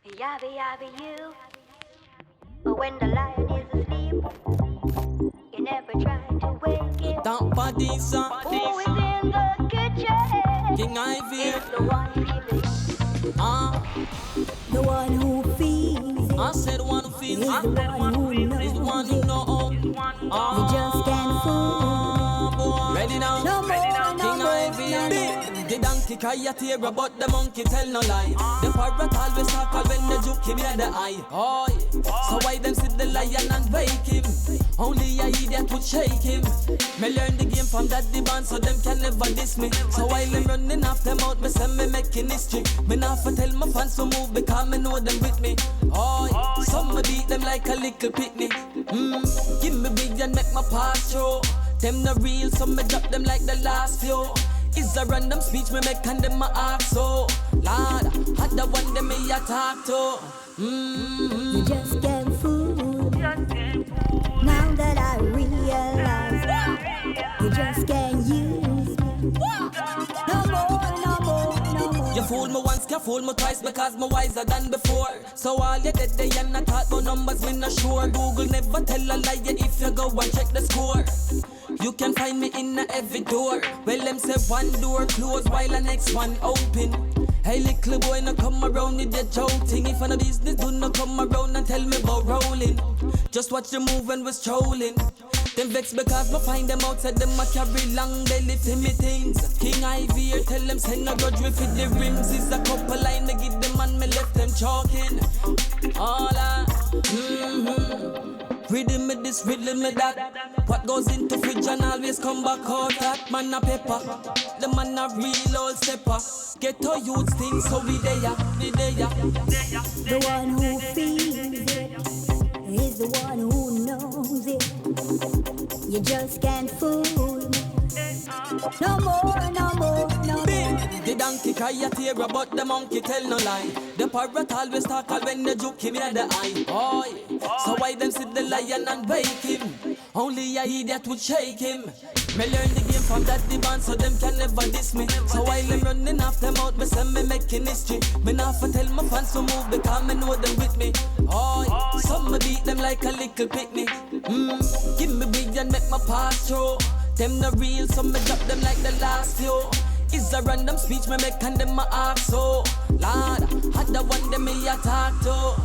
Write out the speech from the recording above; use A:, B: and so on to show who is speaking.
A: Yabby yabby you. But when the lion is asleep, you never try to wake him.
B: Don't body, son.
A: Who is in the kitchen?
B: King Ivy.
A: It's the one feeling.
C: The one who feels it
B: I said one who feels
C: is the one who knows
B: is the one who
C: it.
B: know.
C: You just can't fool.
B: Boy. Ready now?
C: No more, no
B: King
C: more,
B: Ivy.
C: no more.
B: The donkey cry a tear, but the monkey tell no lie. The parrot always tackle when the juke him in the eye. Oh, yeah. So why them sit the lion and wake him? Only a idiot would shake him. Me learn the game from that band, so them can never diss me. So while them running off them out, me say me making history. Me not for tell my fans to move because me know them with me. Oh, yeah. Some me beat them like a little picnic. Give me big and make my pass through. Them the real, so me drop them like the last few. It's a random speech me make and them my ask so. Lord, had the one them me a talk to.
C: You just can't fool. Now that I realize you just can't use me. No more, no more, no more.
B: You fool me once, you fool me twice because me wiser than before. So all you did they and I thought about numbers, me not sure. Google never tell a lie if you go and check the score. You can find me in every door. Well, them say one door closed while the next one open. Hey, little boy, no come around with the joking. If I no business, do not come around and tell me about rolling. Just watch the move when we're strolling. Them vex because me find them outside, them a carry long belly for me things. King Ivy here, tell them send no grudge we fit the rims. Is a couple line, me give them and me left them chalking. All I, Rhythm me this, rhythm me that. What goes into fridge and always come back out hot. Man a pepper, the man a real old stepper. Get to youth things so we there, we there.
C: The one who feels it is the one who knows it. You just can't fool me. No more, no more, no more.
B: The donkey cry a tear, but the monkey tell no lie. The parrot always talk when the juke him in the eye. Oh, yeah. So why them sit the lion and wake him? Only a idiot would shake him. Me learn the game from that band, so them can never diss me. So while them running off them out, me say me making history. Me not for tell my fans to move because me know them with me. Oh, yeah. Some me beat them like a little picnic. Give me big and make my pass through. Them the real, so me drop them like the last few. It's a random speech me make and them my ask so. Lord, had the one them me a talk to.